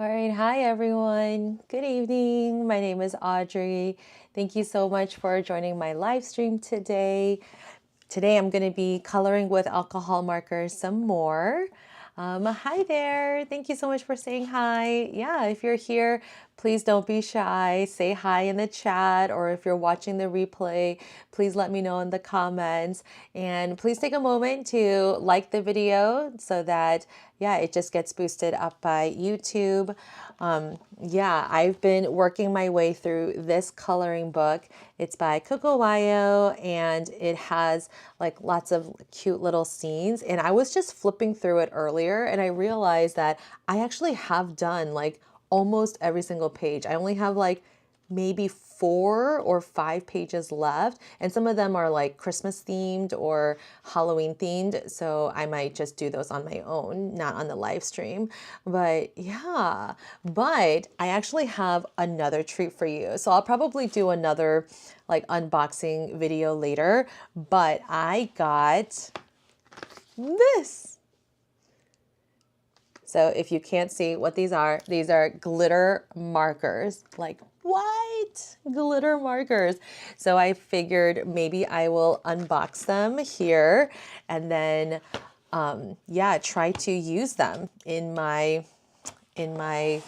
All right, hi everyone. Good evening. My name is Audrey. Thank you so much for joining my live stream today. Today I'm going to be coloring with alcohol markers some more. Hi there. Thank you so much for saying hi. Yeah, if you're here, please don't be shy. Say hi in the chat, or if you're watching the replay, please let me know in the comments. And please take a moment to like the video so that, yeah, it just gets boosted up by YouTube. Yeah, I've been working my way through this coloring book. It's by Coco Wayo, and it has like lots of cute little scenes. And I was just flipping through it earlier, and I realized that I actually have done like almost every single page. I only have like maybe 4 or 5 pages left, and some of them are like Christmas themed or Halloween themed, so I might just do those on my own, not on the live stream. But yeah, but I actually have another treat for you, so I'll probably do another like unboxing video later. But I got this. So if you can't see what these are glitter markers. Like, what? Glitter markers. So I figured maybe I will unbox them here and then, yeah, try to use them in my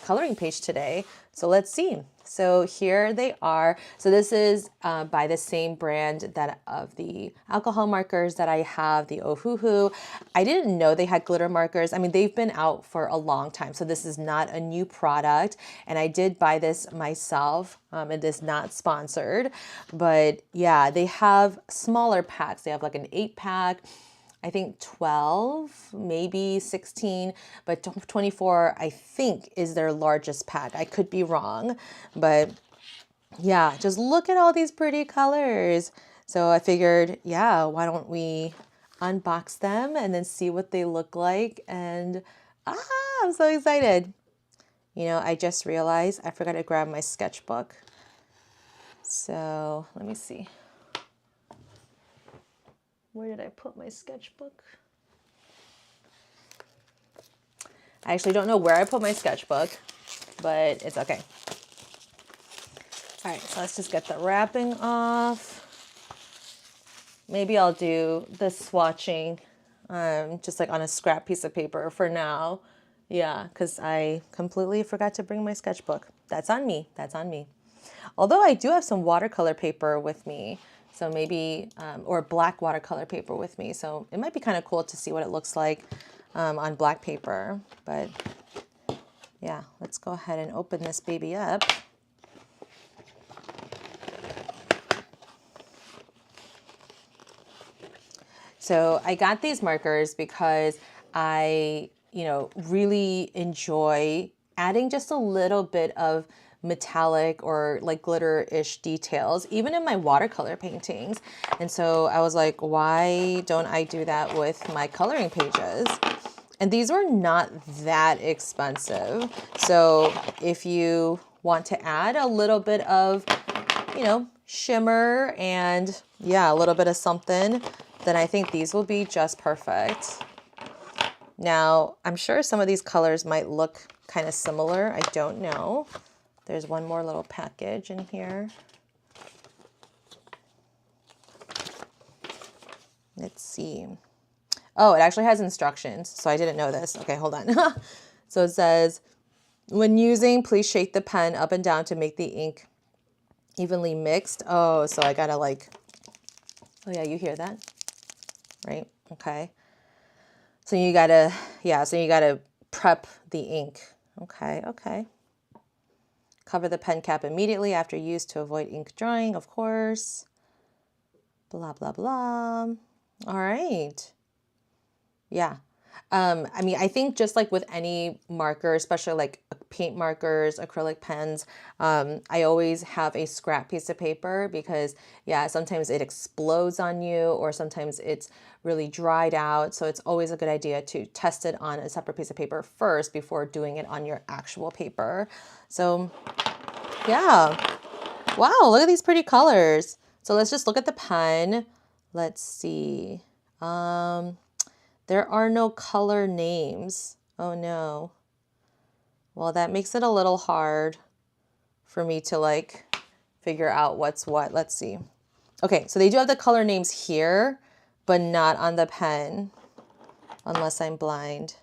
coloring page today. So let's see. So here they are. So this is by the same brand that of the alcohol markers that I have, the Ohuhu. I didn't know they had glitter markers. I mean, they've been out for a long time, so this is not a new product. And I did buy this myself. It is not sponsored, but yeah, they have smaller packs. They have like an 8-pack. I think 12, maybe 16, but 24, I think, is their largest pack. I could be wrong, but yeah, just look at all these pretty colors. So I figured, yeah, why don't we unbox them and then see what they look like? And I'm so excited. You know, I just realized I forgot to grab my sketchbook. So let me see. Where did I put my sketchbook? I actually don't know where I put my sketchbook, but it's okay. All right, so let's just get the wrapping off. Maybe I'll do the swatching just like on a scrap piece of paper for now. Yeah, because I completely forgot to bring my sketchbook. That's on me. That's on me. Although I do have some watercolor paper with me, so maybe, or black watercolor paper with me. So it might be kind of cool to see what it looks like on black paper. But yeah, let's go ahead and open this baby up. So I got these markers because I, really enjoy adding just a little bit of metallic or like glitter-ish details, even in my watercolor paintings. And so I was like, why don't I do that with my coloring pages? And these were not that expensive. So if you want to add a little bit of, shimmer and yeah, a little bit of something, then I think these will be just perfect. Now, I'm sure some of these colors might look kind of similar. I don't know. There's one more little package in here. Let's see. Oh, it actually has instructions, so I didn't know this. Okay, hold on. So it says, when using, please shake the pen up and down to make the ink evenly mixed. Oh, so I gotta like, oh yeah, you hear that? Right? Okay. So you gotta, yeah, so you gotta prep the ink. Okay, okay. Cover the pen cap immediately after use to avoid ink drying, of course. Blah, blah, blah. All right. Yeah. I mean, I think just like with any marker, especially like paint markers, acrylic pens, I always have a scrap piece of paper because, yeah, sometimes it explodes on you or sometimes it's really dried out. So it's always a good idea to test it on a separate piece of paper first before doing it on your actual paper. So, yeah. Wow, look at these pretty colors. So let's just look at the pen. Let's see. There are no color names. Oh no. Well, that makes it a little hard for me to like figure out what's what. Let's see. Okay, so they do have the color names here, but not on the pen, unless I'm blind.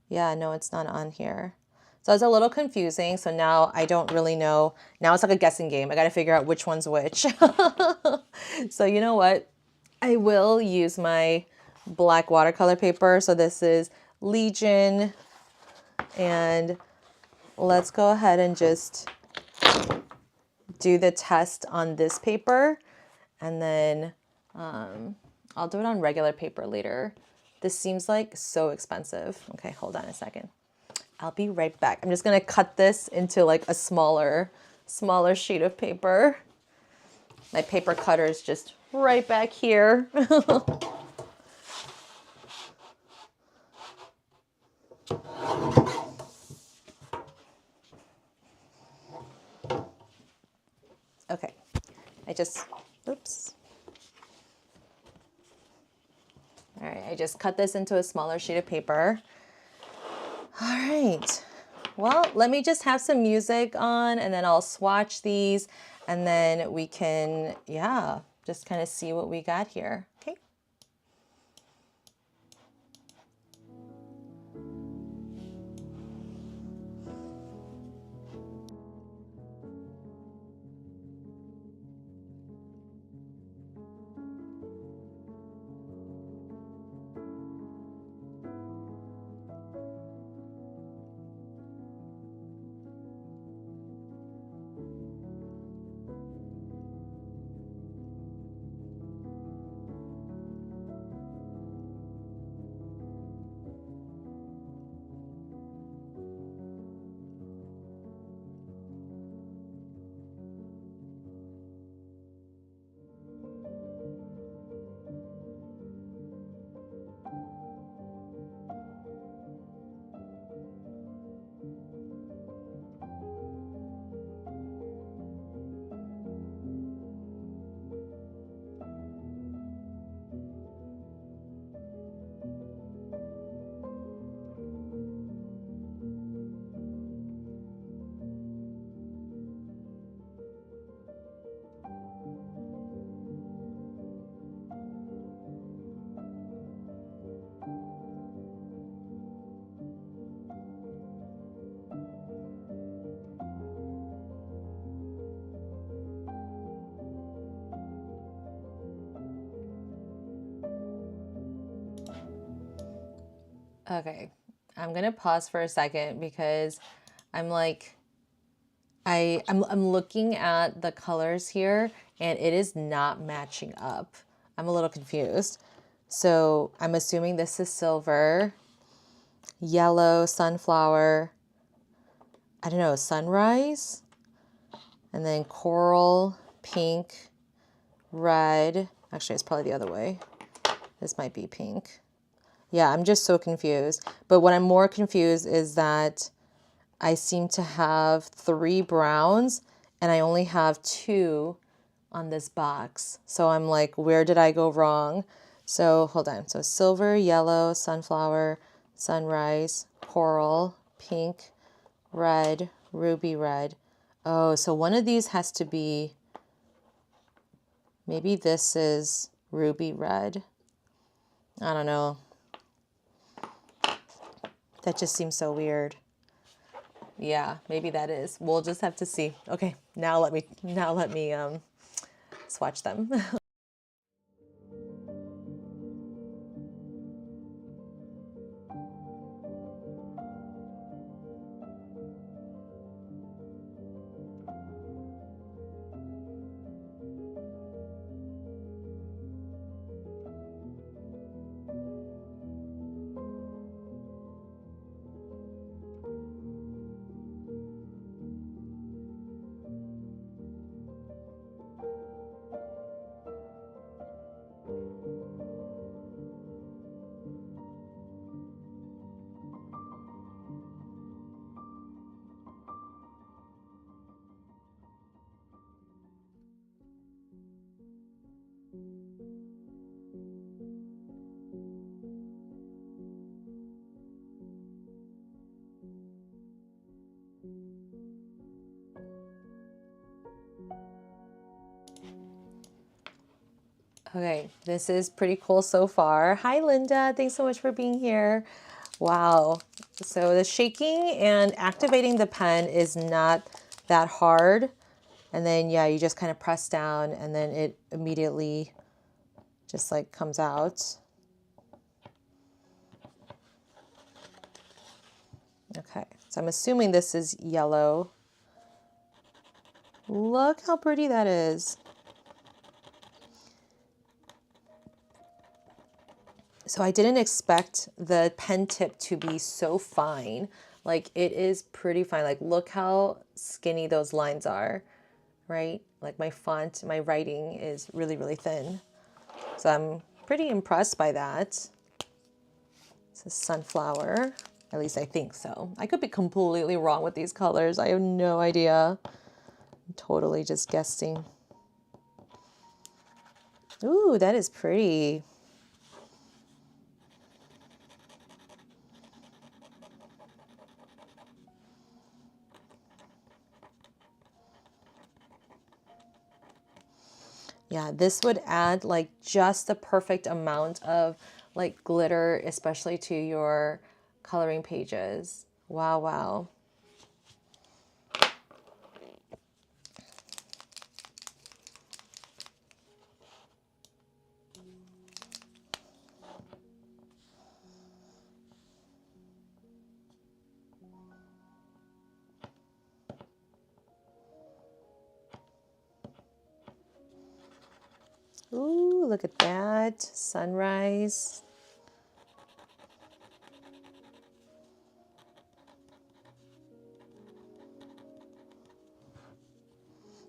Yeah, no, it's not on here. So it's a little confusing. So now I don't really know. Now it's like a guessing game. I got to figure out which one's which. So you know what? I will use my black watercolor paper. So this is Legion. And let's go ahead and just do the test on this paper. And then I'll do it on regular paper later. This seems like so expensive. Okay, hold on a second. I'll be right back. I'm just gonna cut this into like a smaller sheet of paper. My paper cutter is just right back here. Okay, oops. All right, I just cut this into a smaller sheet of paper. All right, well, let me just have some music on and then I'll swatch these and then we can, yeah, just kind of see what we got here. Okay. Okay, I'm gonna pause for a second because I'm like, I'm looking at the colors here and it is not matching up. I'm a little confused. So I'm assuming this is silver, yellow, sunflower, I don't know, sunrise, and then coral, pink, red. Actually, it's probably the other way. This might be pink. Yeah, I'm just so confused. But what I'm more confused is that I seem to have 3 browns and I only have 2 on this box. So I'm like, where did I go wrong? So hold on. So silver, yellow, sunflower, sunrise, coral, pink, red, ruby red. Oh, so one of these has to be, maybe this is ruby red. I don't know. That just seems so weird. Yeah, maybe that is. We'll just have to see. Okay, now let me swatch them. Okay, this is pretty cool so far. Hi, Linda. Thanks so much for being here. Wow. So the shaking and activating the pen is not that hard. And then, yeah, you just kind of press down and then it immediately just like comes out. Okay, so I'm assuming this is yellow. Look how pretty that is. So I didn't expect the pen tip to be so fine. Like it is pretty fine. Like look how skinny those lines are, right? Like my font, my writing is really, really thin. So I'm pretty impressed by that. It's a sunflower. At least I think so. I could be completely wrong with these colors. I have no idea. I'm totally just guessing. Ooh, that is pretty. Yeah, this would add like just the perfect amount of like glitter, especially to your coloring pages. Wow, wow. Ooh, look at that. Sunrise.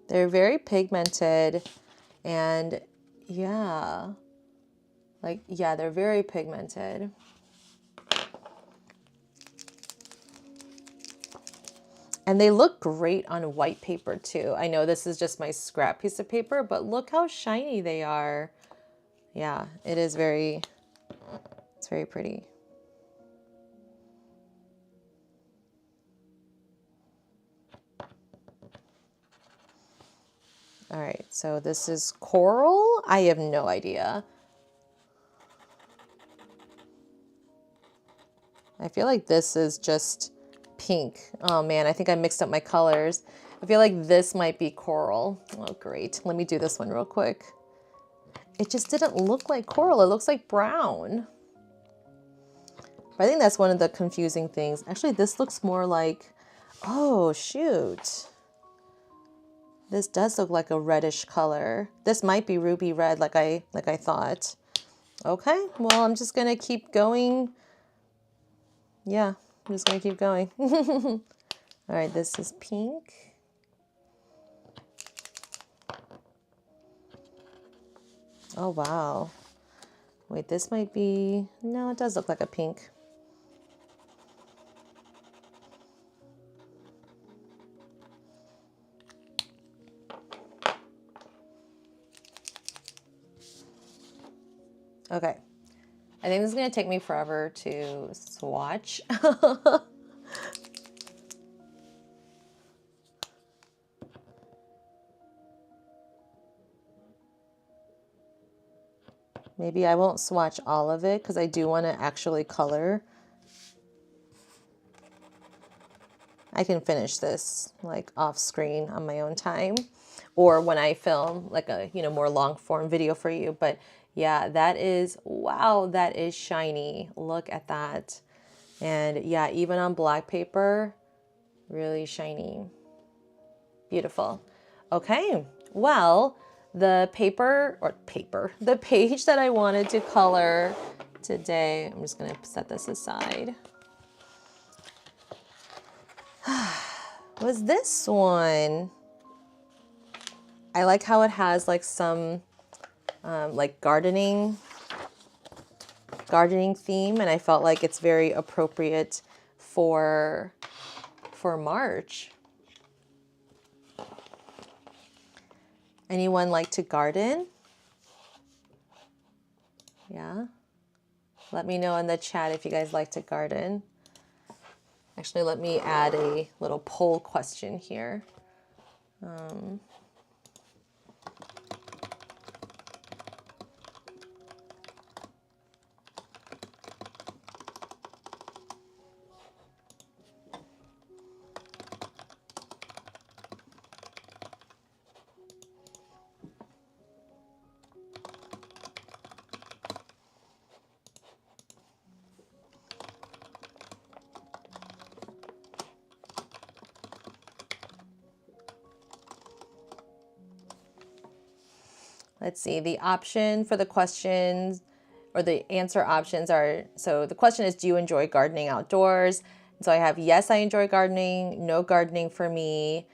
They're very pigmented and yeah, like, yeah, they're very pigmented. And they look great on white paper too. I know this is just my scrap piece of paper, but look how shiny they are. Yeah, it is very, it's very pretty. All right, so this is coral. I have no idea. I feel like this is just pink. Oh man, I think I mixed up my colors. I feel like this might be coral. Oh great, let me do this one real quick. It just didn't look like coral, it looks like brown. But I think that's one of the confusing things. Actually, this looks more like, oh shoot. This does look like a reddish color. This might be ruby red like I thought. Okay, well, I'm just gonna keep going. Yeah, I'm just gonna keep going. All right, this is pink. Oh, wow. Wait, this might be, no, it does look like a pink. Okay. I think this is gonna take me forever to swatch. Maybe I won't swatch all of it because I do want to actually color. I can finish this like off screen on my own time or when I film like a, you know, more long form video for you. But yeah, that is, wow, that is shiny. Look at that. And yeah, even on black paper, really shiny. Beautiful. Okay, well, the the page that I wanted to color today, I'm just gonna set this aside, was this one. I like how it has like some like gardening theme, and I felt like it's very appropriate for March. Anyone like to garden? Yeah. Let me know in the chat if you guys like to garden. Actually, let me add a little poll question here. Let's see, the option for the questions or the answer options are, so the question is, do you enjoy gardening outdoors? And so I have, yes, I enjoy gardening, no gardening for me.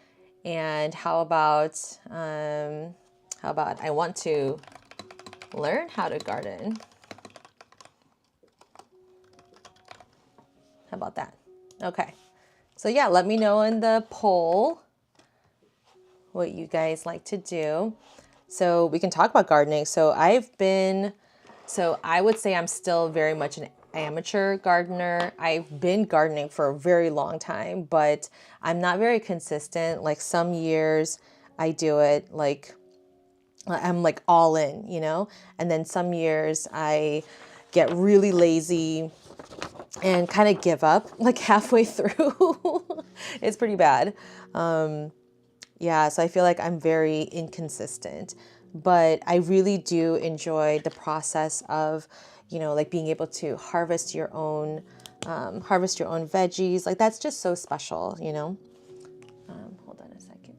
And how about I want to learn how to garden? How about that? Okay. So yeah, let me know in the poll what you guys like to do. So we can talk about gardening. So I would say I'm still very much an amateur gardener. I've been gardening for a very long time, but I'm not very consistent. Like some years I do it like I'm like all in, you know? And then some years I get really lazy and kind of give up like halfway through. It's pretty bad. Yeah, so I feel like I'm very inconsistent, but I really do enjoy the process of, you know, like being able to harvest your own veggies. Like that's just so special, you know? Hold on a second.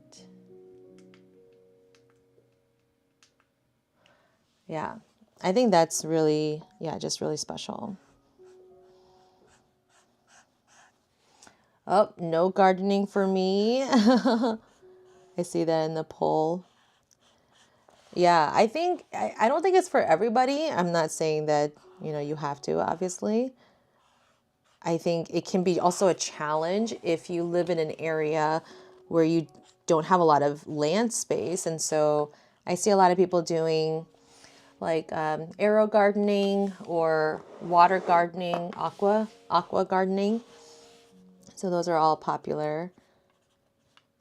Yeah, I think that's really, yeah, just really special. Oh, no gardening for me. I see that in the poll. Yeah, I don't think it's for everybody. I'm not saying that, you know, you have to, obviously. I think it can be also a challenge if you live in an area where you don't have a lot of land space. And so I see a lot of people doing like aero gardening or water gardening, aqua gardening. So those are all popular.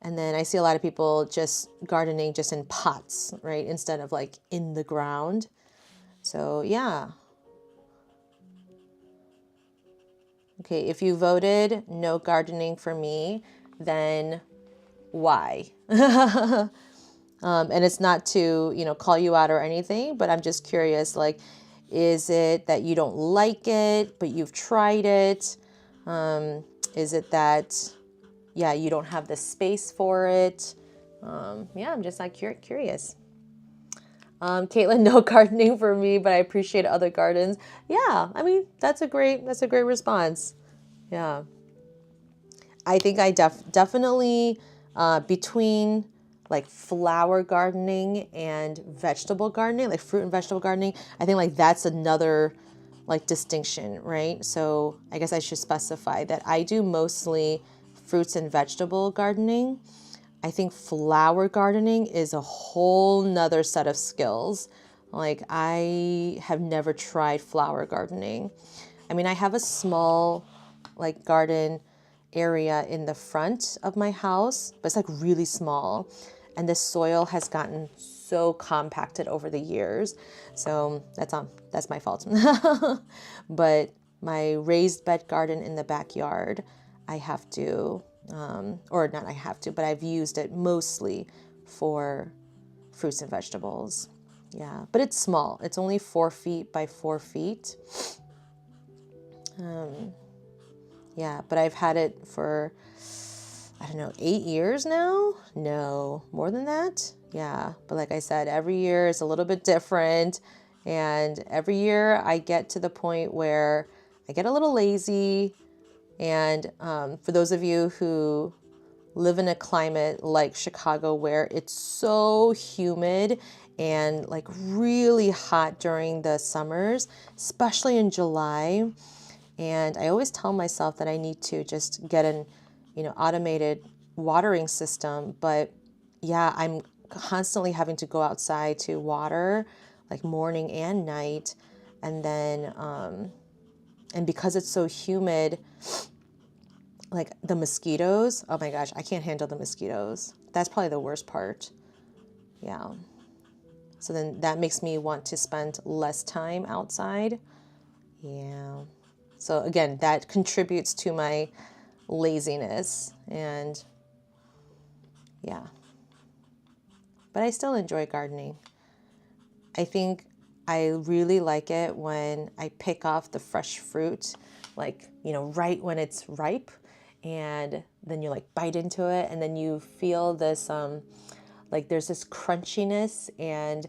And then I see a lot of people just gardening just in pots, right? Instead of like in the ground. So yeah. Okay, if you voted no gardening for me, then why? And it's not to, you know, call you out or anything, but I'm just curious, like, is it that you don't like it, but you've tried it? Is it that, yeah, you don't have the space for it? Yeah, I'm just like curious. Caitlin, no gardening for me, but I appreciate other gardens. Yeah, I mean, that's a great response. Yeah. I think I definitely, between like flower gardening and vegetable gardening, like fruit and vegetable gardening, I think like that's another like distinction, right? So I guess I should specify that I do mostly fruits and vegetable gardening. I think flower gardening is a whole nother set of skills. Like I have never tried flower gardening. I mean, I have a small like garden area in the front of my house, but it's like really small. And the soil has gotten so compacted over the years. So that's my fault. But my raised bed garden in the backyard, I have to, or not I have to, but I've used it mostly for fruits and vegetables. Yeah, but it's small. It's only 4 feet by 4 feet. Yeah, but I've had it for, I don't know, 8 years now? No, more than that? Yeah, but like I said, every year is a little bit different. And every year I get to the point where I get a little lazy. And for those of you who live in a climate like Chicago where it's so humid and like really hot during the summers, especially in July. And I always tell myself that I need to just get an, you know, automated watering system. But yeah, I'm constantly having to go outside to water like morning and night. And then, and because it's so humid, like the mosquitoes, oh my gosh, I can't handle the mosquitoes. That's probably the worst part. Yeah. So then that makes me want to spend less time outside. Yeah. So again, that contributes to my laziness and yeah. But I still enjoy gardening. I think I really like it when I pick off the fresh fruit, like, you know, right when it's ripe, and then you like bite into it and then you feel this like there's this crunchiness and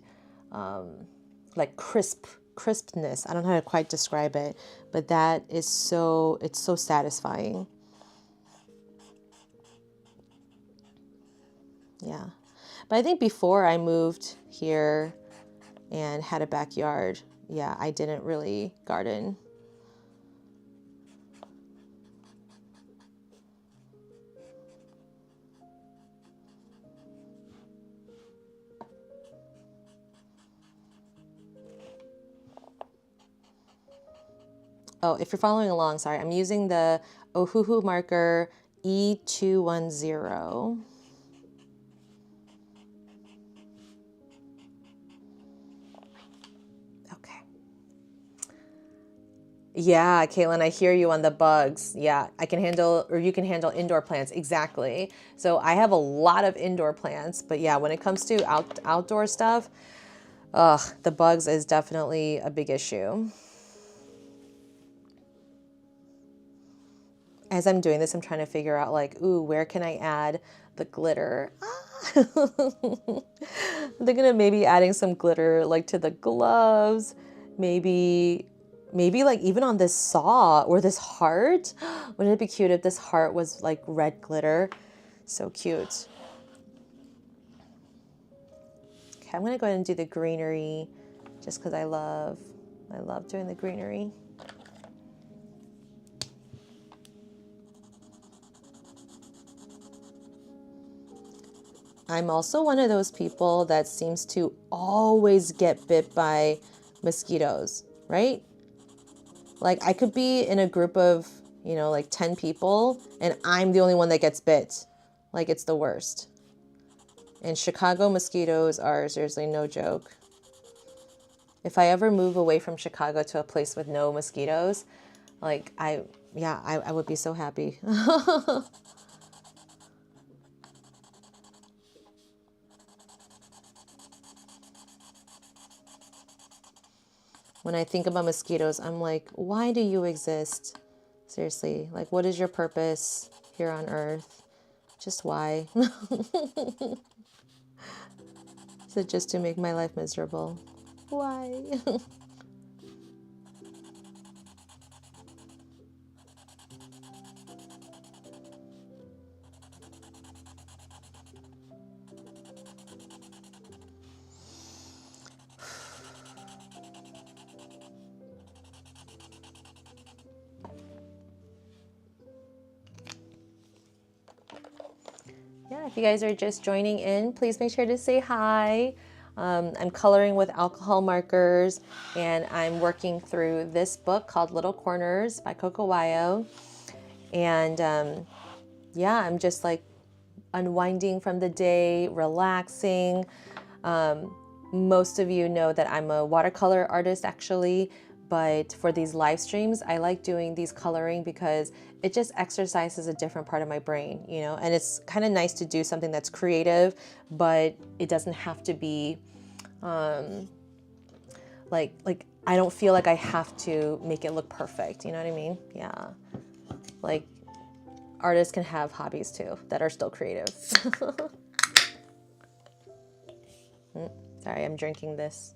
like crispness. I don't know how to quite describe it, but that is so, it's so satisfying. Yeah. But I think before I moved here and had a backyard, yeah, I didn't really garden. Oh, if you're following along, sorry, I'm using the Ohuhu marker E210. Okay. Yeah, Caitlin, I hear you on the bugs. Yeah, I can handle, or you can handle indoor plants. Exactly. So I have a lot of indoor plants, but yeah, when it comes to outdoor stuff, the bugs is definitely a big issue. As I'm doing this, I'm trying to figure out like, ooh, where can I add the glitter? I'm thinking of maybe adding some glitter like to the gloves, maybe like even on this saw or this heart. Wouldn't it be cute if this heart was like red glitter? So cute. Okay, I'm gonna go ahead and do the greenery just because I love doing the greenery. I'm also one of those people that seems to always get bit by mosquitoes, right? Like I could be in a group of, you know, like 10 people and I'm the only one that gets bit. Like it's the worst. And Chicago mosquitoes are seriously no joke. If I ever move away from Chicago to a place with no mosquitoes, like I would be so happy. When I think about mosquitoes, I'm like, why do you exist? Seriously, like, what is your purpose here on Earth? Just why? Is it just to make my life miserable? Why? Yeah, if you guys are just joining in, please make sure to say hi. I'm coloring with alcohol markers, and I'm working through this book called Little Corners by Coco Wyo. And yeah, I'm just like unwinding from the day, relaxing. Most of you know that I'm a watercolor artist actually, but for these live streams, I like doing these coloring because it just exercises a different part of my brain, you know, and it's kind of nice to do something that's creative, but it doesn't have to be like I don't feel like I have to make it look perfect, you know what I mean? Yeah. Like artists can have hobbies too that are still creative. Sorry, I'm drinking this.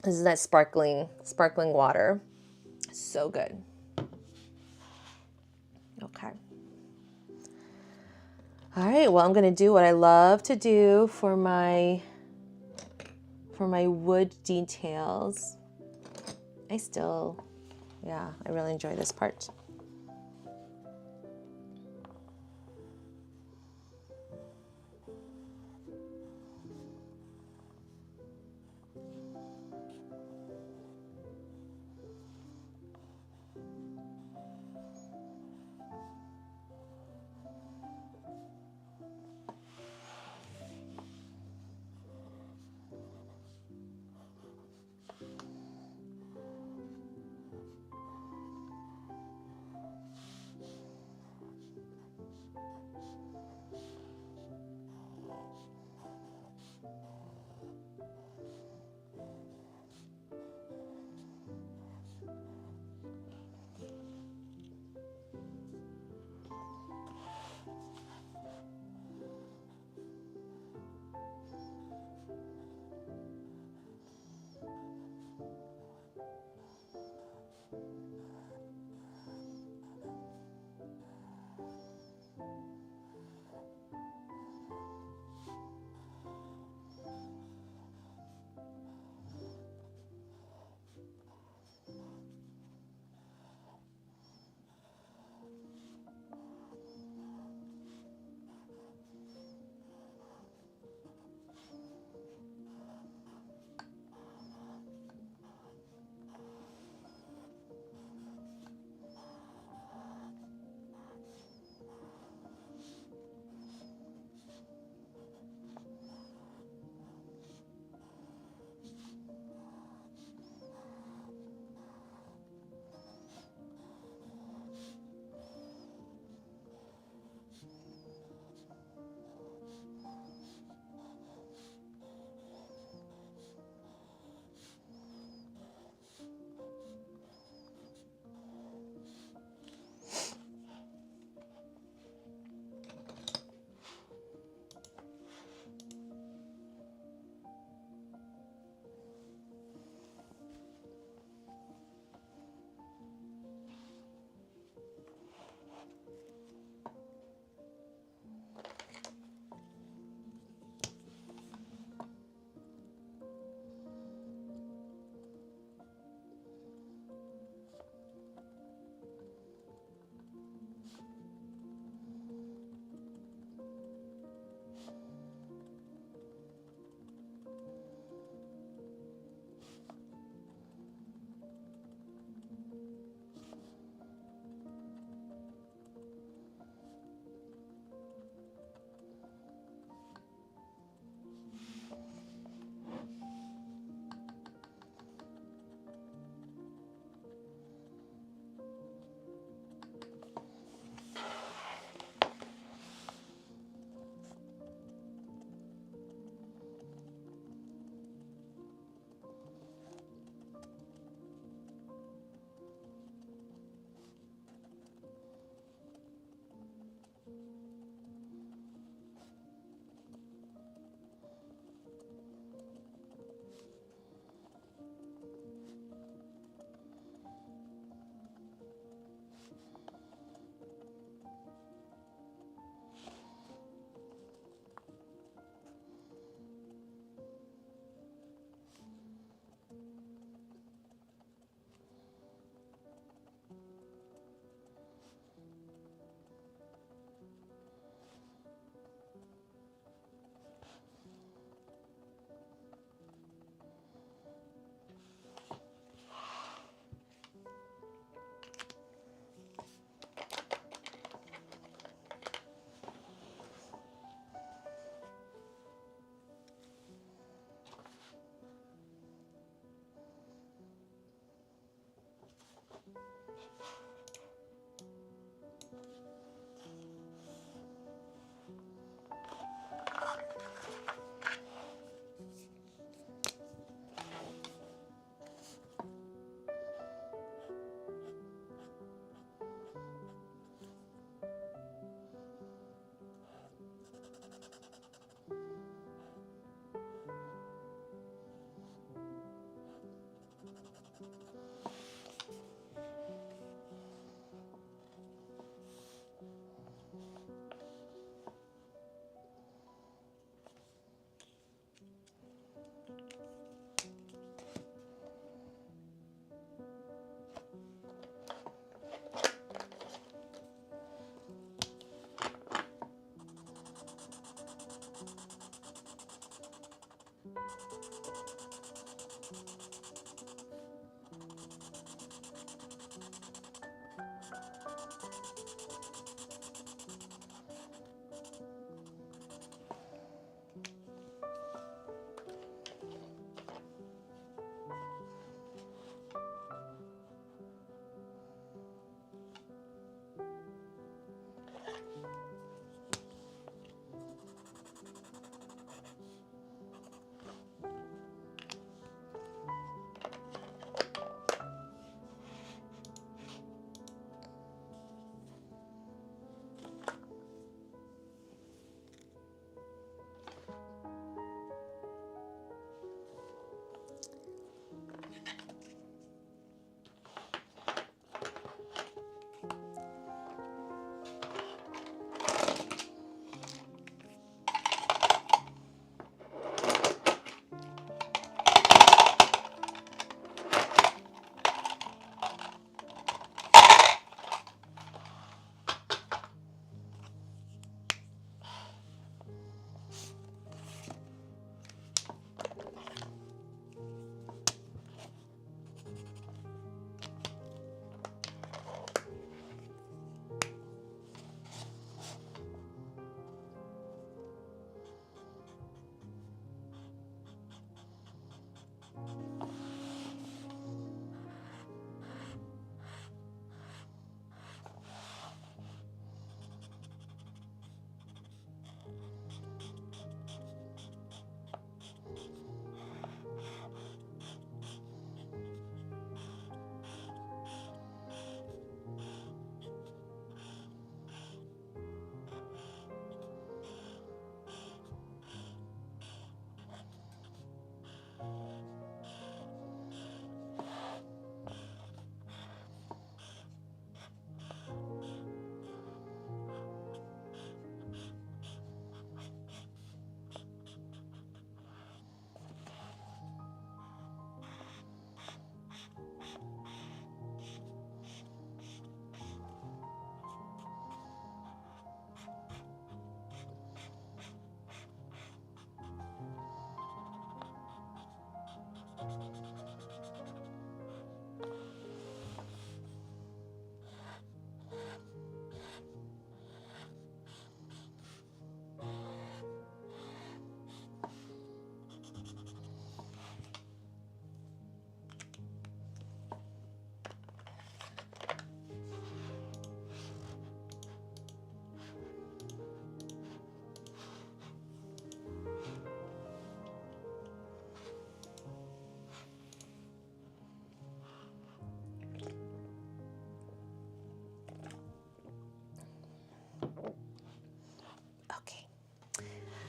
This is that sparkling water. So good. Okay. All right, well, I'm gonna do what I love to do for my wood details. Yeah, I really enjoy this part.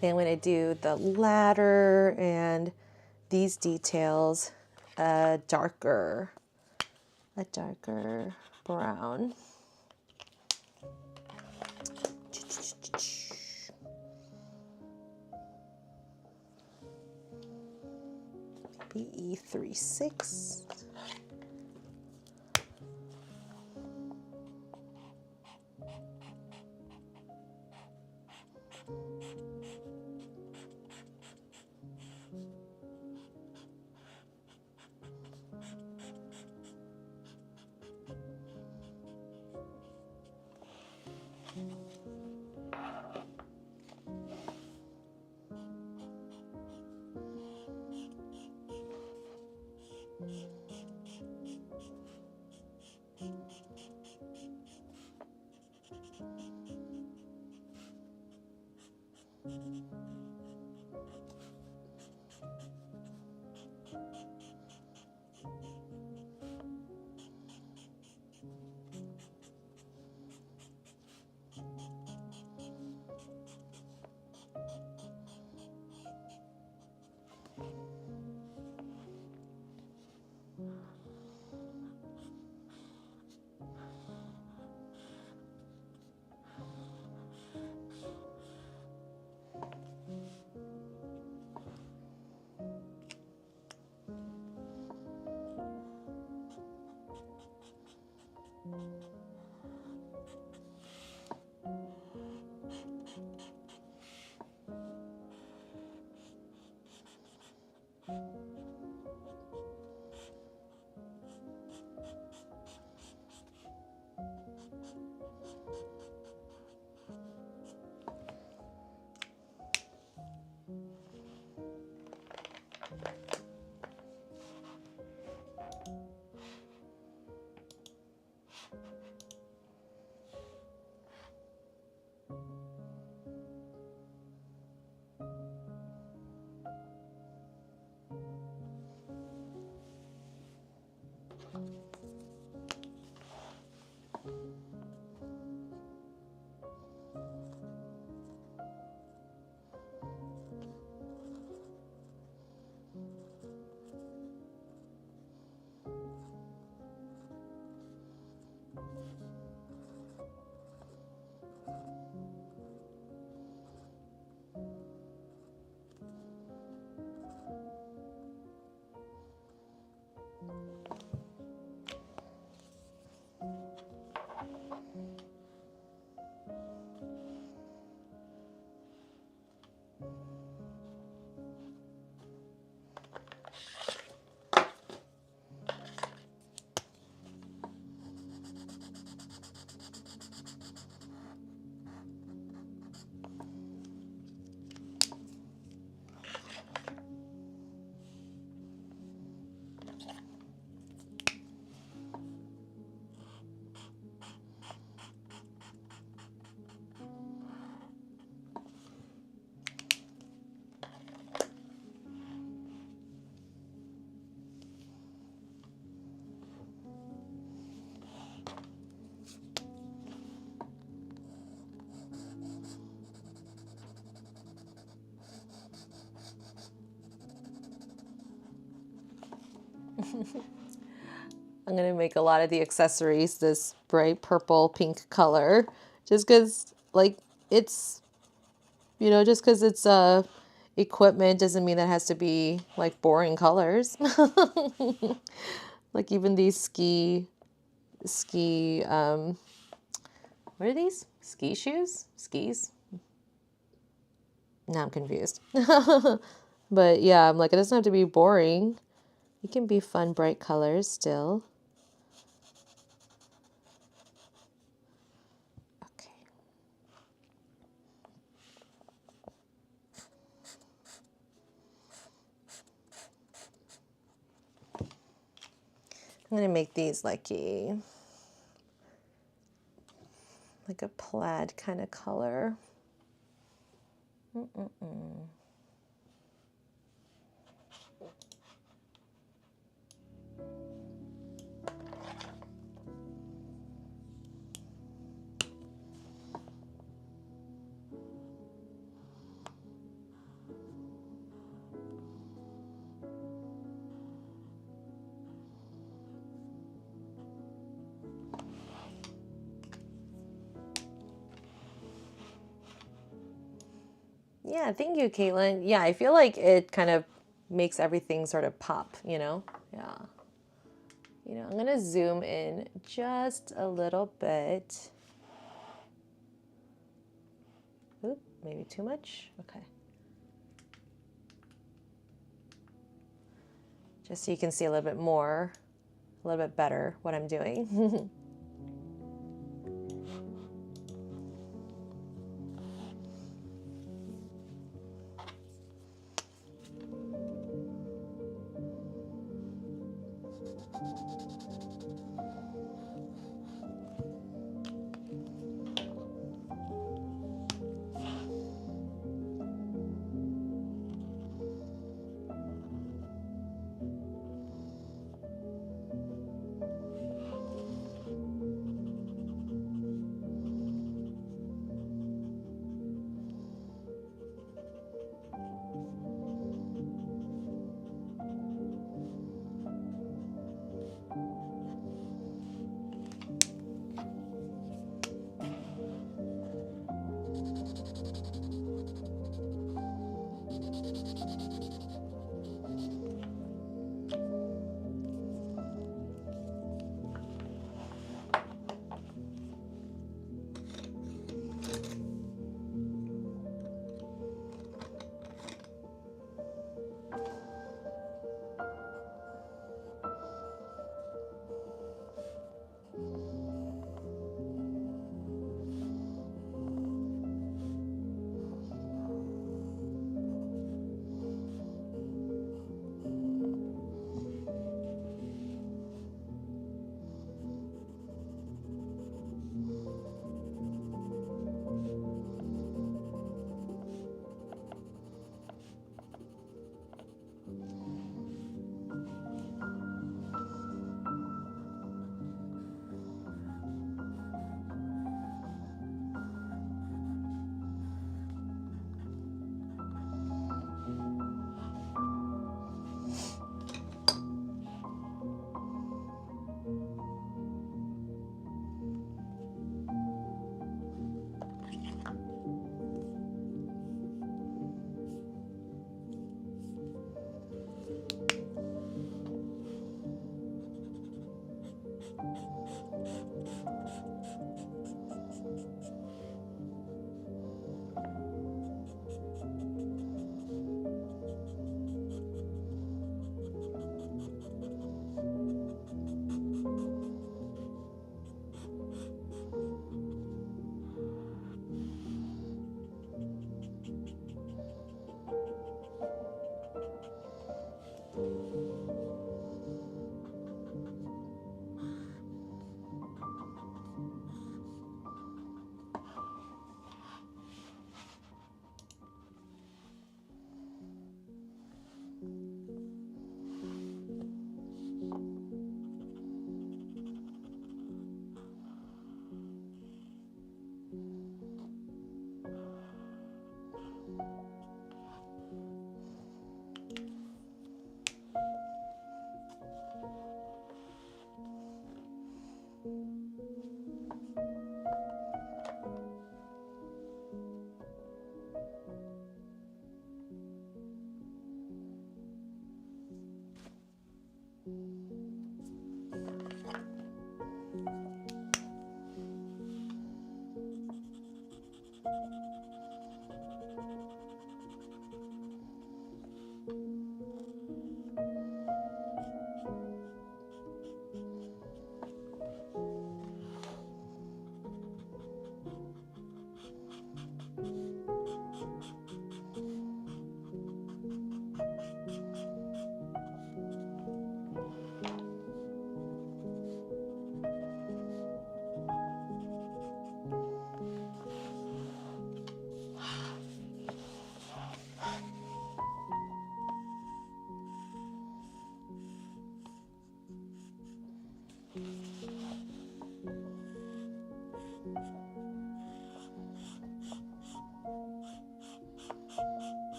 Then I'm going to do the ladder and these details a darker brown. BE36. I'm going to make a lot of the accessories this bright purple pink color just because like it's, you know, just because it's equipment doesn't mean that it has to be like boring colors. Like even these ski, what are these? Ski shoes? Skis? Now I'm confused. But yeah, I'm like, it doesn't have to be boring. It can be fun, bright colors still. Okay. I'm going to make these like a plaid kind of color. Yeah, thank you, Caitlin. Yeah, I feel like it kind of makes everything sort of pop, you know? Yeah. You know, I'm going to zoom in just a little bit. Oop, maybe too much. Okay. Just so you can see a little bit more, a little bit better what I'm doing.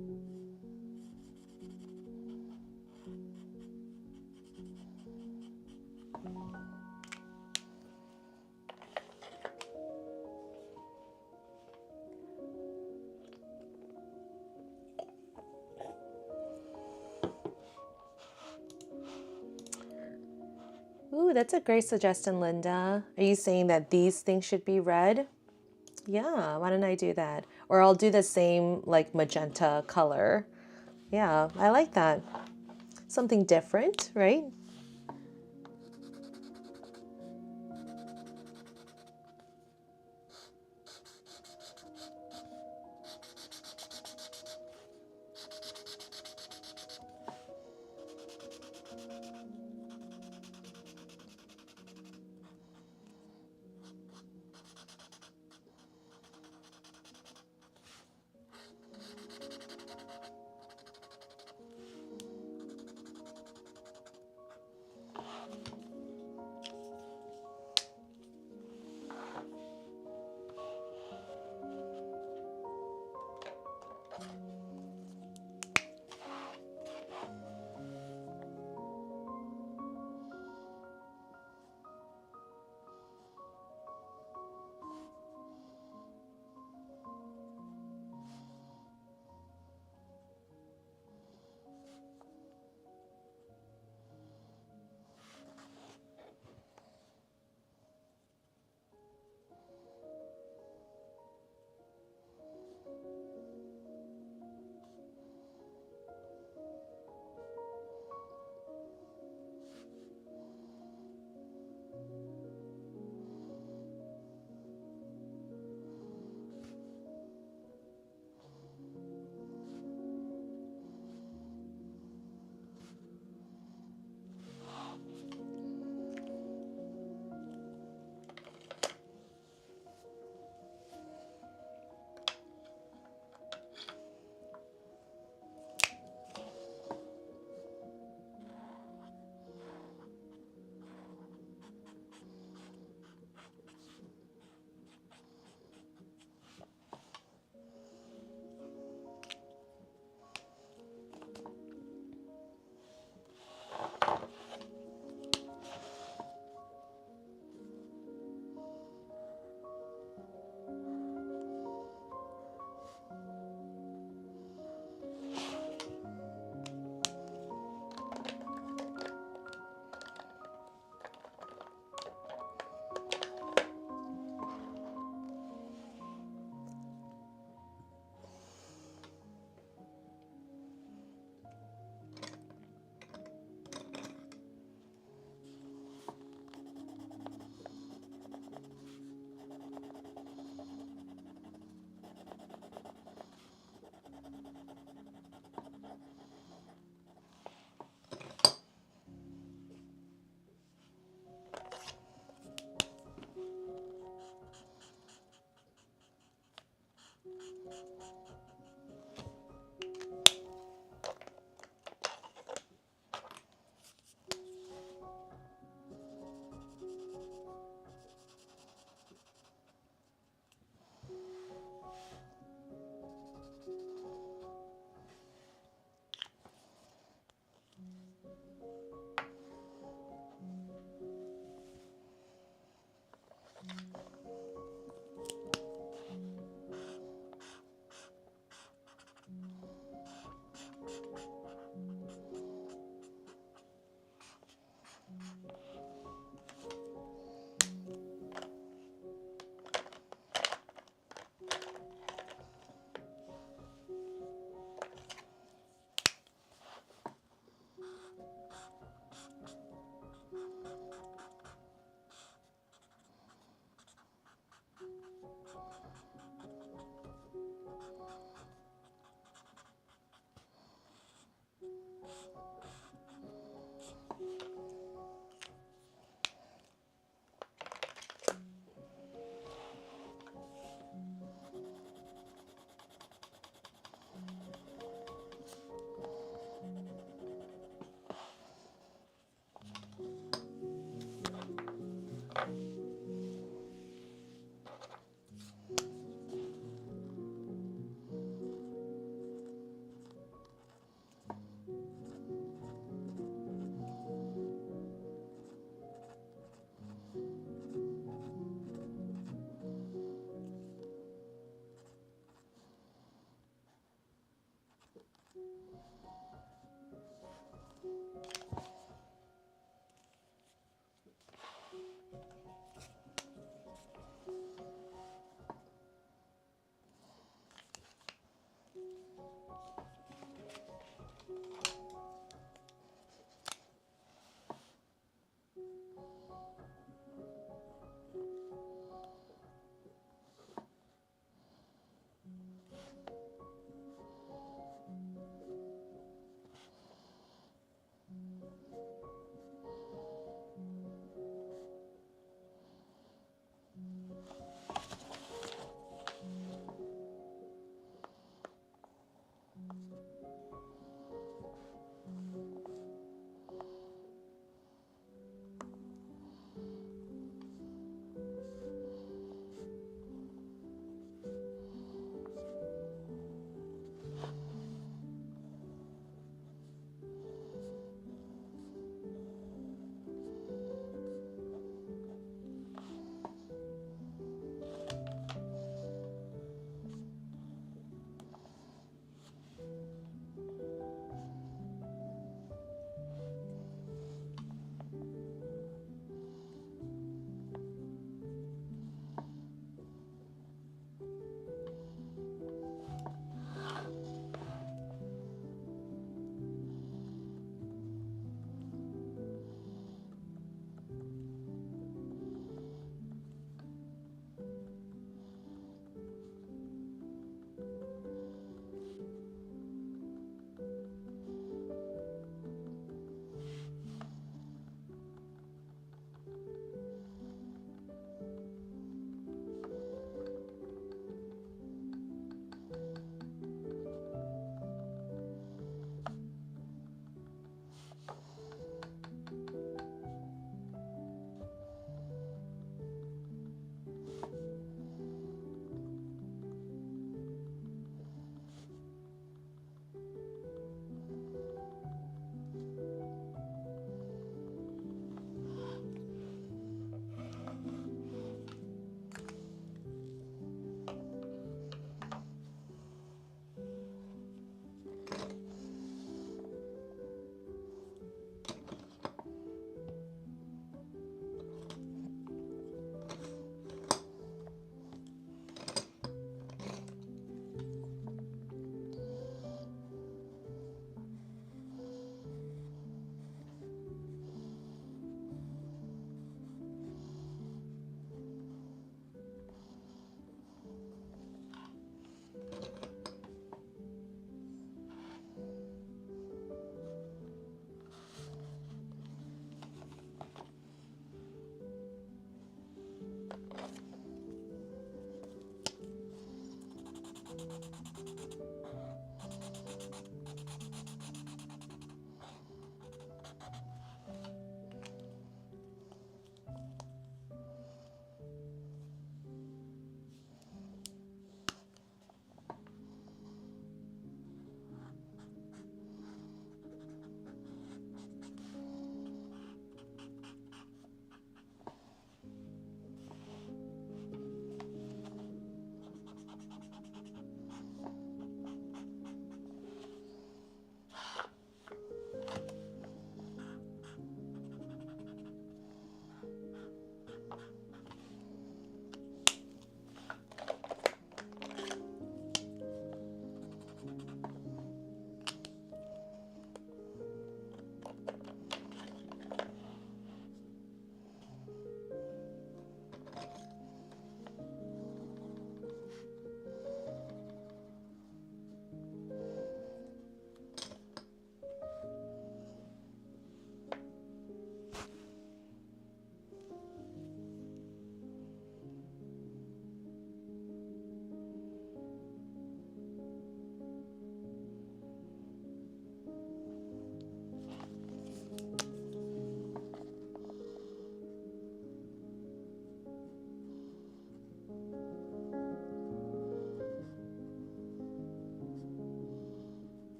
Ooh, that's a great suggestion, Linda. Are you saying that these things should be red? Yeah, why don't I do that? Or I'll do the same like magenta color. Yeah, I like that. Something different, right?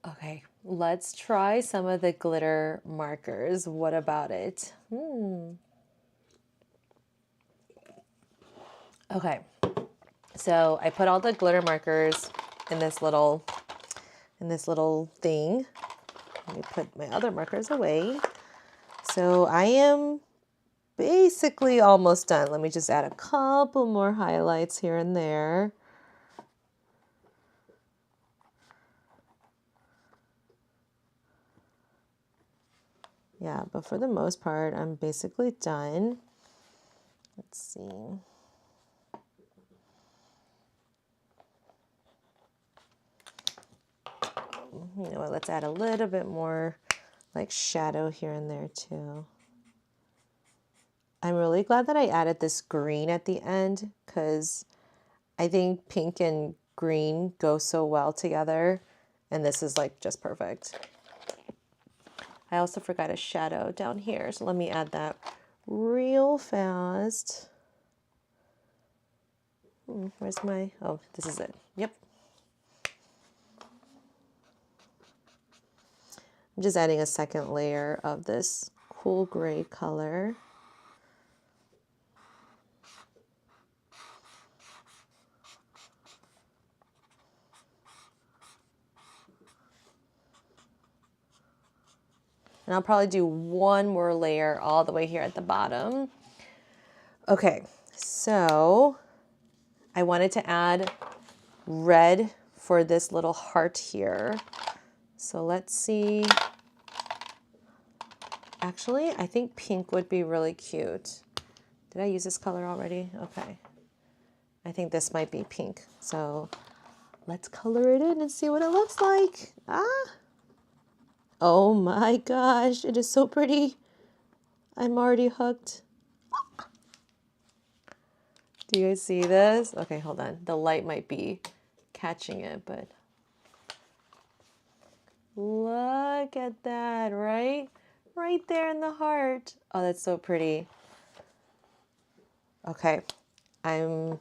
Okay, let's try some of the glitter markers. What about it? Okay, so I put all the glitter markers in this little thing. Let me put my other markers away. So I am basically almost done. Let me just add a couple more highlights here and there. Yeah, but for the most part, I'm basically done. Let's see. You know what, let's add a little bit more like shadow here and there too. I'm really glad that I added this green at the end because I think pink and green go so well together, and this is like just perfect. I also forgot a shadow down here, so let me add that real fast. Where's my, oh, this is it. Yep. I'm just adding a second layer of this cool gray color. And I'll probably do one more layer all the way here at the bottom. Okay, so I wanted to add red for this little heart here. So let's see. Actually, I think pink would be really cute. Did I use this color already? Okay. I think this might be pink. So let's color it in and see what it looks like. Ah! Oh my gosh, it is so pretty. I'm already hooked. Do you guys see this? Okay, hold on. The light might be catching it, but look at that, right? Right there in the heart. Oh, that's so pretty. Okay, I'm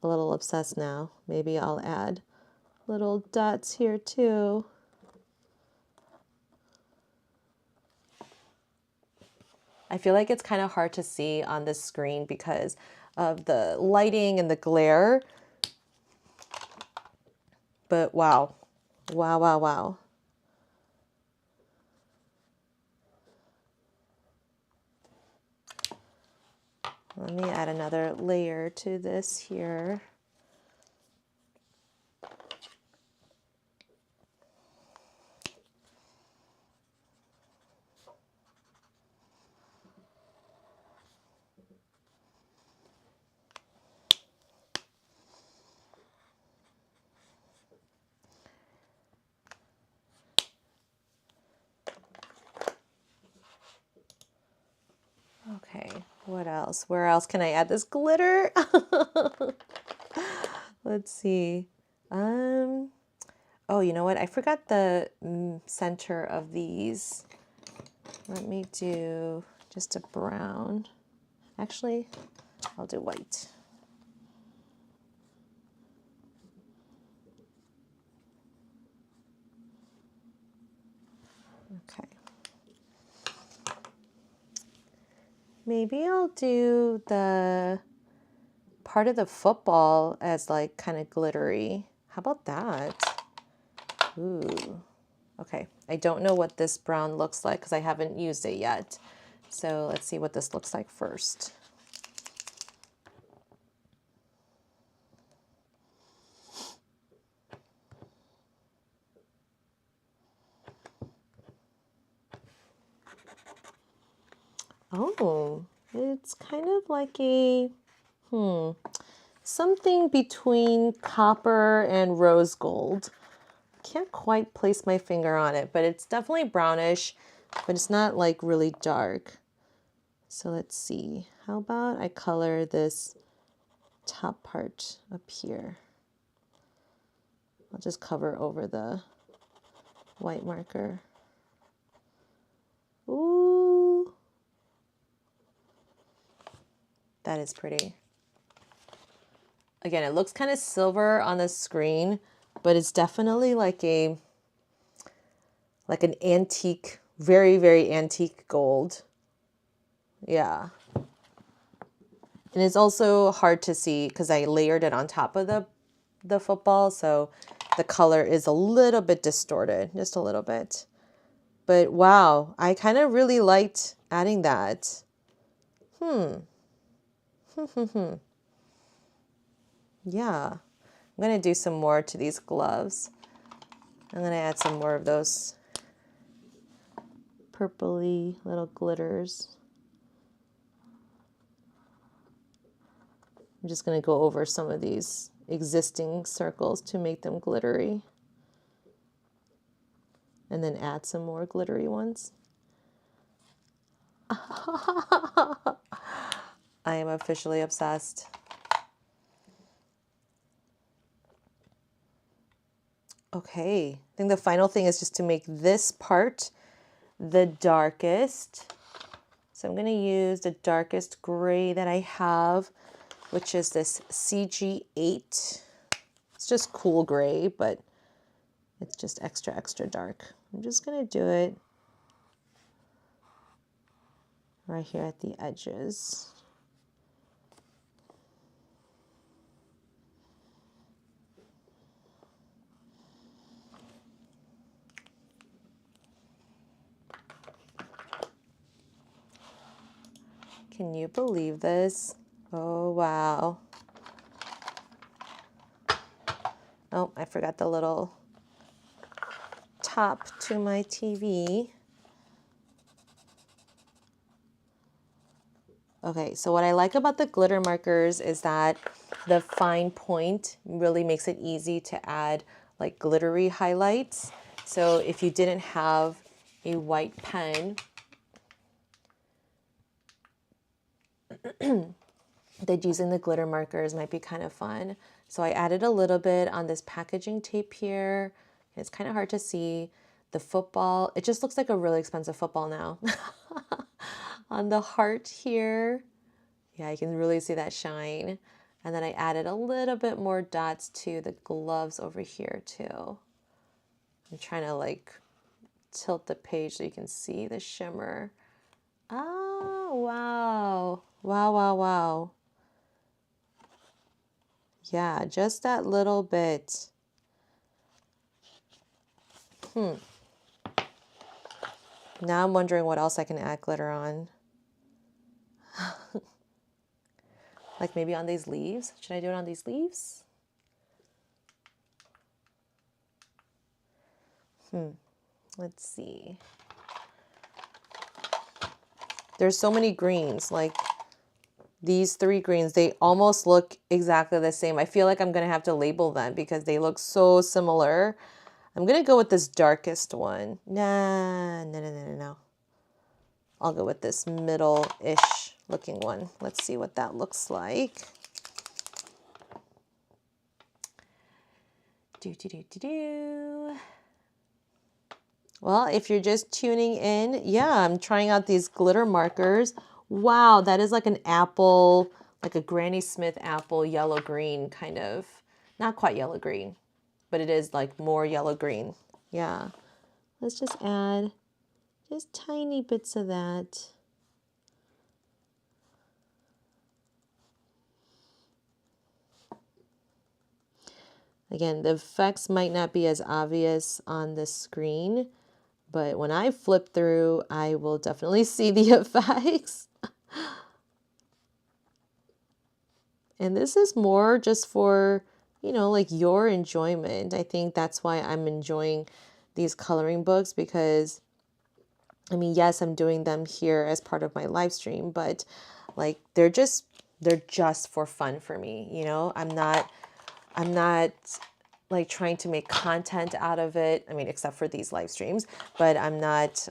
a little obsessed now. Maybe I'll add little dots here too. I feel like it's kind of hard to see on this screen because of the lighting and the glare. But wow, wow, wow, wow. Let me add another layer to this here. Okay, what else? Where else can I add this glitter? Let's see. Oh, you know what? I forgot the center of these. Let me do just a brown. Actually, I'll do white. Okay. Maybe I'll do the part of the football as like kind of glittery. How about that? Ooh. Okay. I don't know what this brown looks like because I haven't used it yet. So let's see what this looks like first. Oh, it's kind of like a, something between copper and rose gold. Can't quite place my finger on it, but it's definitely brownish, but it's not like really dark. So let's see. How about I color this top part up here? I'll just cover over the white marker. Ooh, that is pretty. Again, it looks kind of silver on the screen, but it's definitely like an antique, very, very antique gold. Yeah. And it's also hard to see because I layered it on top of the football, so the color is a little bit distorted, just a little bit. But wow, I kind of really liked adding that. Yeah, I'm going to do some more to these gloves. I'm going to add some more of those purpley little glitters. I'm just going to go over some of these existing circles to make them glittery. And then add some more glittery ones. I am officially obsessed. Okay, I think the final thing is just to make this part the darkest. So I'm going to use the darkest gray that I have, which is this CG8. It's just cool gray, but it's just extra, extra dark. I'm just going to do it right here at the edges. Can you believe this? Oh, wow. Oh, I forgot the little top to my TV. Okay, so what I like about the glitter markers is that the fine point really makes it easy to add like glittery highlights. So if you didn't have a white pen, that using the glitter markers might be kind of fun. So I added a little bit on this packaging tape here. It's kind of hard to see. The football, it just looks like a really expensive football now. On the heart here, yeah, you can really see that shine. And then I added a little bit more dots to the gloves over here too. I'm trying to like tilt the page so you can see the shimmer. Oh, wow. Wow, wow, wow. Yeah, just that little bit. Now I'm wondering what else I can add glitter on. Like maybe on these leaves. Should I do it on these leaves? Let's see. There's so many greens. Like these three greens, they almost look exactly the same. I feel like I'm going to have to label them because they look so similar. I'm going to go with this darkest one. No. I'll go with this middle-ish looking one. Let's see what that looks like. Well, if you're just tuning in, yeah, I'm trying out these glitter markers. Wow, that is like an apple, like a Granny Smith apple, yellow green kind of. Not quite yellow green, but it is like more yellow green. Yeah. Let's just add just tiny bits of that. Again, the effects might not be as obvious on the screen, but when I flip through, I will definitely see the effects. And this is more just for, you know, like your enjoyment. I think that's why I'm enjoying these coloring books because, I mean, yes, I'm doing them here as part of my live stream, but like they're just for fun for me, you know? I'm not like trying to make content out of it. I mean, except for these live streams, but I'm not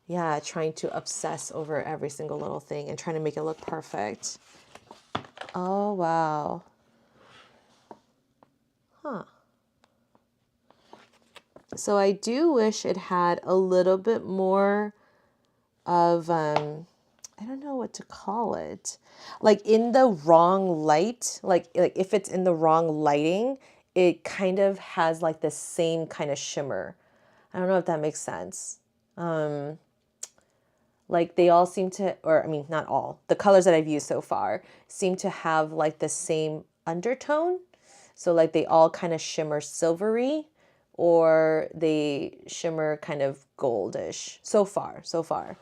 yeah, trying to obsess over every single little thing and trying to make it look perfect. Oh, wow. Huh. So I do wish it had a little bit more of, I don't know what to call it. Like in the wrong light, like if it's in the wrong lighting, it kind of has like the same kind of shimmer. I don't know if that makes sense. Like they all seem to, or I mean, not all, the colors that I've used so far seem to have like the same undertone. So like they all kind of shimmer silvery or they shimmer kind of goldish so far, so far.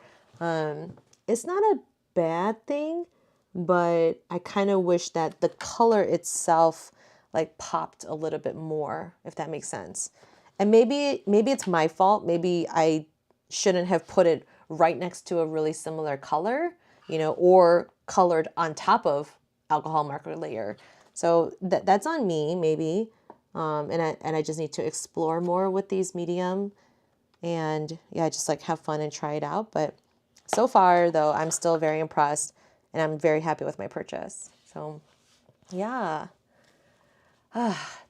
It's not a bad thing, but I kind of wish that the color itself like popped a little bit more, if that makes sense. And maybe it's my fault. Maybe I shouldn't have put it right next to a really similar color, you know, or colored on top of alcohol marker layer. So that's on me, maybe. And I just need to explore more with these medium and yeah, just like have fun and try it out. But so far though, I'm still very impressed and I'm very happy with my purchase. So yeah.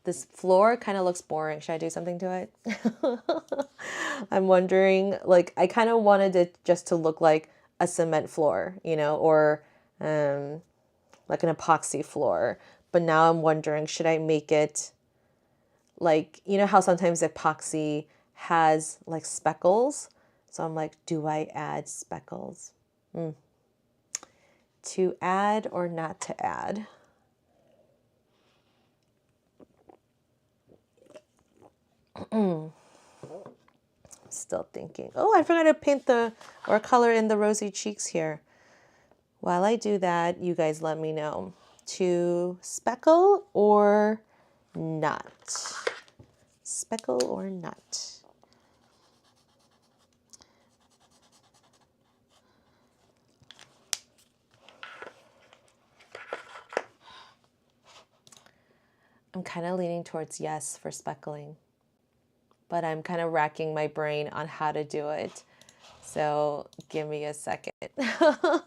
This floor kind of looks boring. Should I do something to it? I'm wondering, like, I kind of wanted it just to look like a cement floor, you know, or like an epoxy floor. But now I'm wondering, should I make it like, you know how sometimes epoxy has like speckles? So I'm like, do I add speckles? To add or not to add? Still thinking. Oh, I forgot to paint or color in the rosy cheeks here. While I do that, you guys let me know. To speckle or not? Speckle or not? I'm kind of leaning towards yes for speckling, but I'm kind of racking my brain on how to do it. So give me a second. I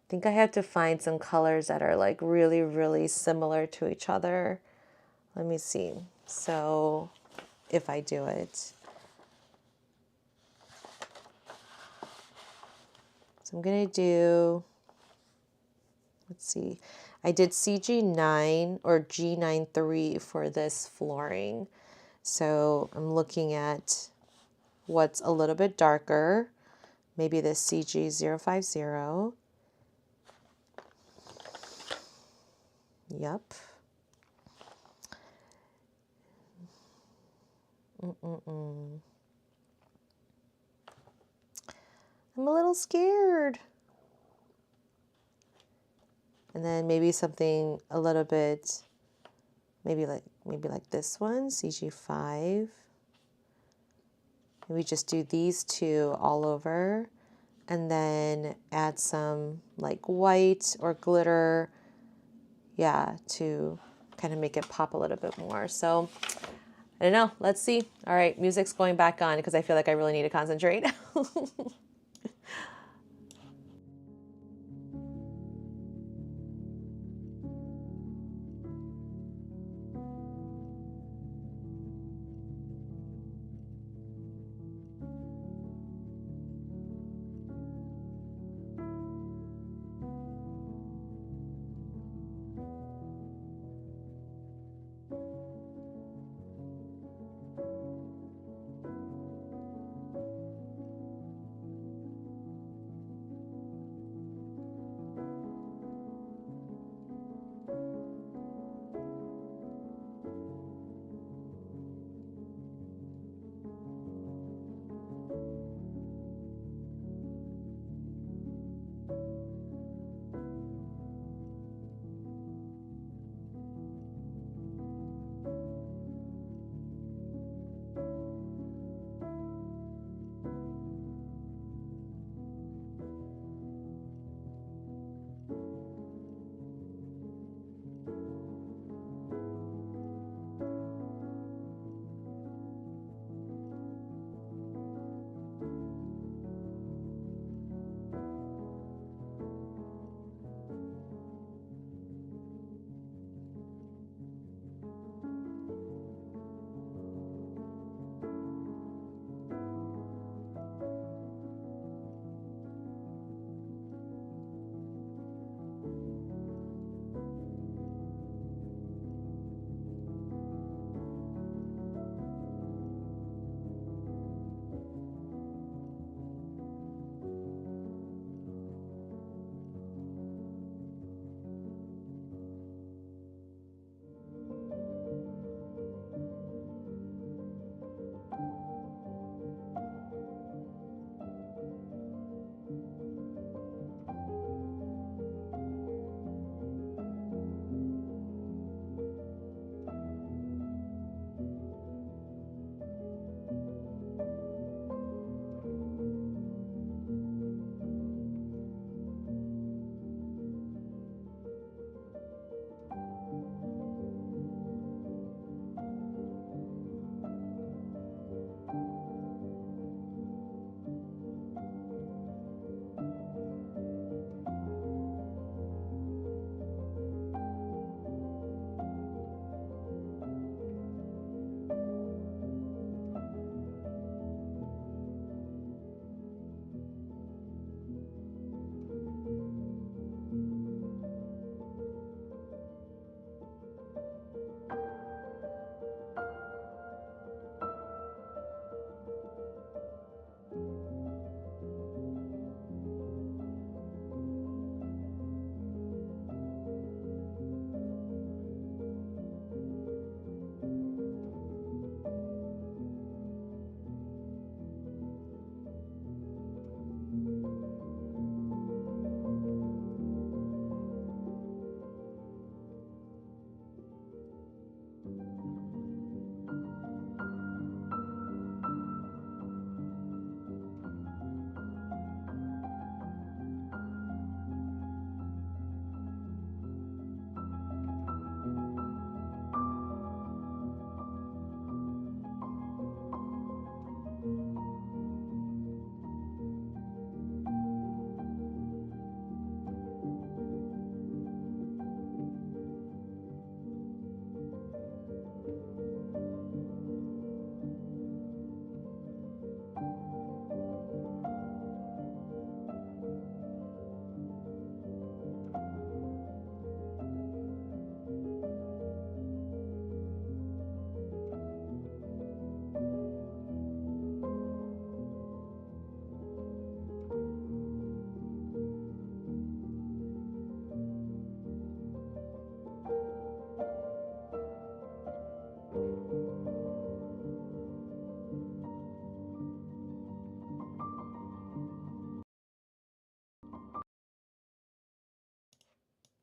think I have to find some colors that are like really, really similar to each other. Let me see. So if I do it. So I'm going to do, let's see. I did CG9 or G93 for this flooring. So I'm looking at what's a little bit darker. Maybe this CG050. Yep. I'm a little scared. And then maybe something a little bit, maybe like this one, CG5. We just do these two all over and then add some like white or glitter, yeah, to kind of make it pop a little bit more. So I don't know. Let's see. All right, music's going back on because I feel like I really need to concentrate.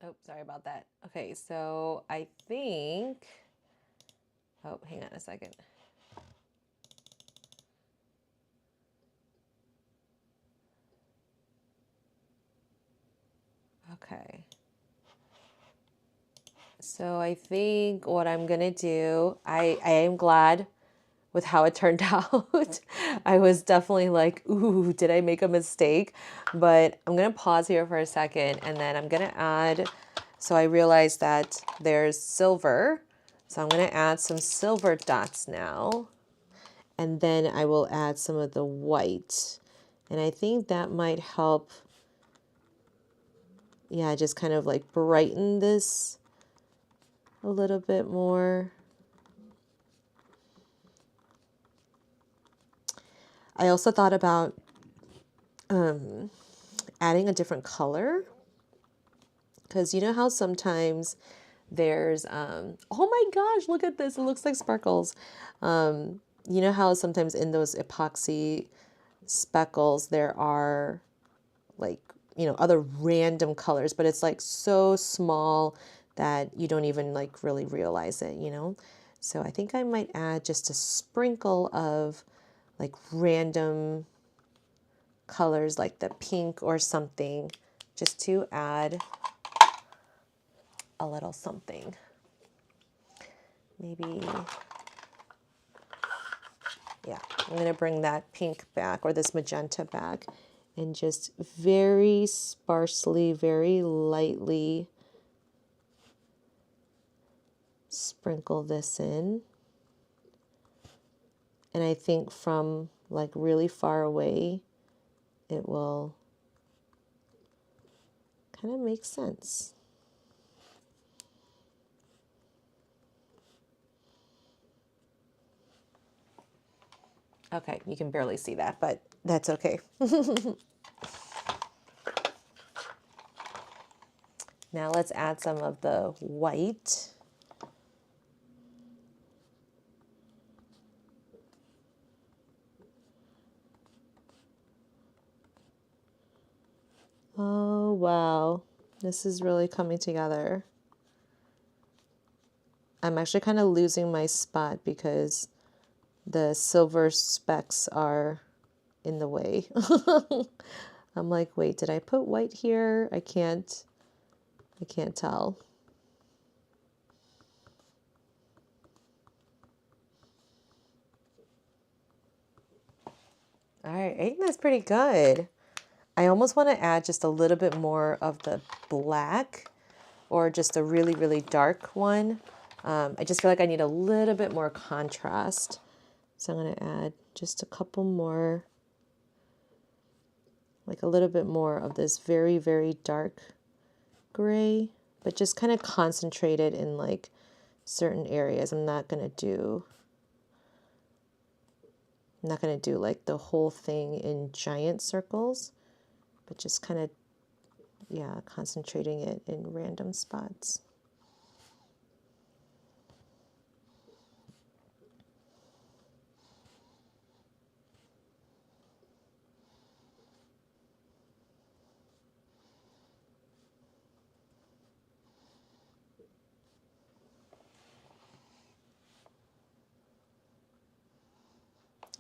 Oh, sorry about that. Okay, so I think, oh, hang on a second. Okay. So I think what I'm gonna do, I am glad with how it turned out. I was definitely like, ooh, did I make a mistake? But I'm gonna pause here for a second and then I'm gonna add, so I realized that there's silver. So I'm gonna add some silver dots now. And then I will add some of the white. And I think that might help, yeah, just kind of like brighten this a little bit more. I also thought about adding a different color, because you know how sometimes there's, oh my gosh, look at this. It looks like sparkles. You know how sometimes in those epoxy speckles there are like, you know, other random colors, but it's like so small that you don't even like really realize it, you know? So I think I might add just a sprinkle of like random colors like the pink or something, just to add a little something. Maybe, yeah, I'm going to bring that pink back, or this magenta back, and just very sparsely, very lightly sprinkle this in. And I think from like really far away, it will kind of make sense. Okay, you can barely see that, but that's okay. Now let's add some of the white. Oh, wow. This is really coming together. I'm actually kind of losing my spot because the silver specks are in the way. I'm like, wait, did I put white here? I can't tell. All right, I think that's pretty good. I almost want to add just a little bit more of the black, or just a really, really dark one. I just feel like I need a little bit more contrast. So I'm going to add just a couple more, like a little bit more of this very, very dark gray, but just kind of concentrated in like certain areas. I'm not going to do like the whole thing in giant circles, but just kind of, yeah, concentrating it in random spots.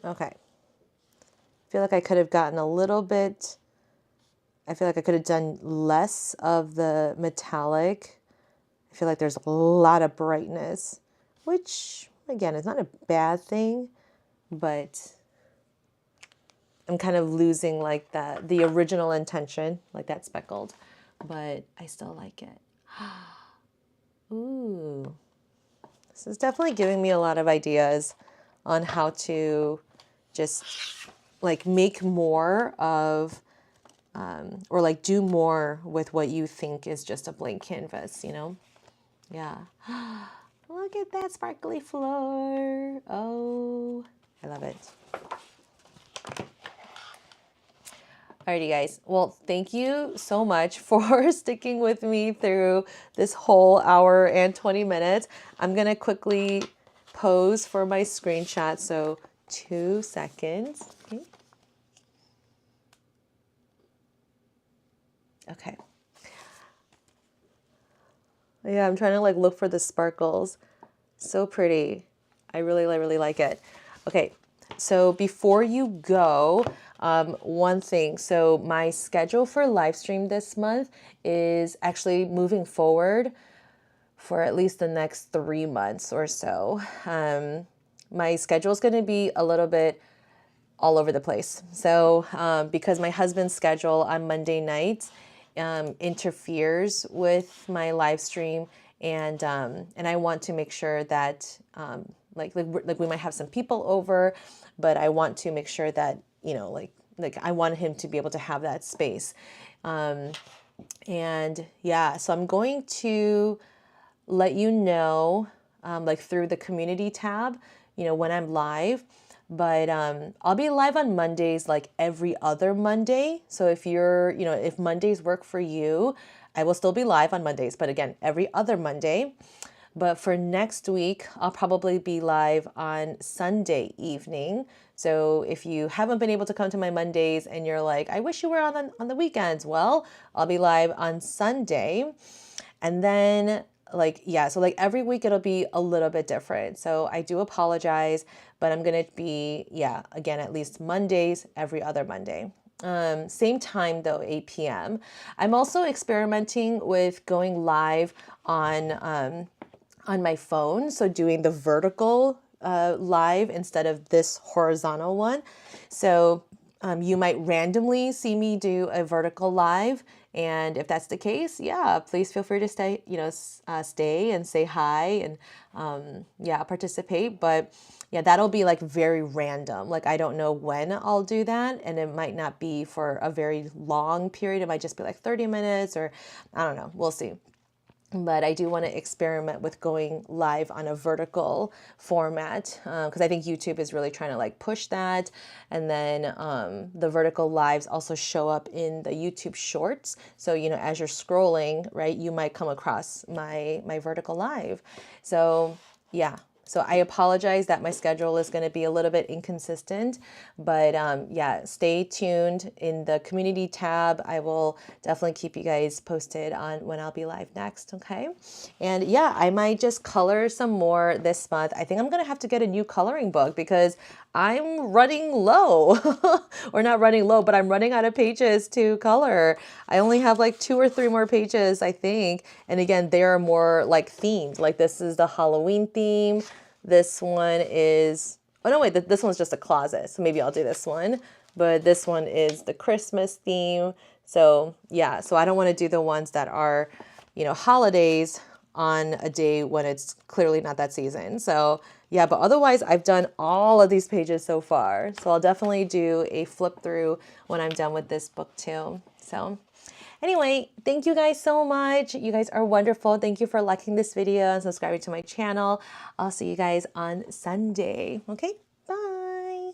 Okay. I feel like I could have gotten a little bit, I feel like I could have done less of the metallic. I feel like there's a lot of brightness, which again is not a bad thing, but I'm kind of losing like the original intention, like that speckled, but I still like it. Ooh, this is definitely giving me a lot of ideas on how to just like make more of, or like do more with what you think is just a blank canvas, you know? Yeah. Look at that sparkly floor. Oh, I love it. Alrighty, guys. Well, thank you so much for sticking with me through this whole hour and 20 minutes. I'm going to quickly pose for my screenshot. So 2 seconds. Okay. Okay. Yeah, I'm trying to like look for the sparkles. So pretty. I really, really like it. Okay, so before you go, one thing. So my schedule for live stream this month is actually moving forward for at least the next 3 months or so. My schedule is going to be a little bit all over the place. So because my husband's schedule on Monday nights interferes with my live stream, and I want to make sure that like we might have some people over, but I want to make sure that like I want him to be able to have that space. And yeah, so I'm going to let you know, like through the community tab, when I'm live. But I'll be live on Mondays, like every other Monday. So if if Mondays work for you, I will still be live on Mondays, but again, every other Monday. But for next week, I'll probably be live on Sunday evening. So if you haven't been able to come to my Mondays and you're like, I wish you were on the weekends, well, I'll be live on Sunday. And then so like every week it'll be a little bit different. So I do apologize, but I'm going to be, again, at least Mondays, every other Monday. Same time though, 8 p.m. I'm also experimenting with going live on my phone. So doing the vertical live instead of this horizontal one. So you might randomly see me do a vertical live. And if that's the case, yeah, please feel free to stay and say hi and participate. But yeah, that'll be like very random. Like I don't know when I'll do that, and it might not be for a very long period. It might just be like 30 minutes, or I don't know. We'll see. But I do want to experiment with going live on a vertical format because I think YouTube is really trying to like push that. And then the vertical lives also show up in the YouTube shorts. So, as you're scrolling, right, you might come across my vertical live. So yeah. So I apologize that my schedule is going to be a little bit inconsistent, but stay tuned in the community tab. I will definitely keep you guys posted on when I'll be live next, okay? And yeah, I might just color some more this month. I think I'm going to have to get a new coloring book because I'm running low, or not running low, but I'm running out of pages to color. I only have like 2 or 3 more pages, I think. And again, they are more like themed. Like this is the Halloween theme. This one is, oh no, wait, this one's just a closet. So maybe I'll do this one. But this one is the Christmas theme. So yeah, so I don't want to do the ones that are, holidays on a day when it's clearly not that season. So yeah, but otherwise I've done all of these pages so far. So I'll definitely do a flip through when I'm done with this book too. So anyway, thank you guys so much. You guys are wonderful. Thank you for liking this video and subscribing to my channel. I'll see you guys on Sunday. Okay, bye.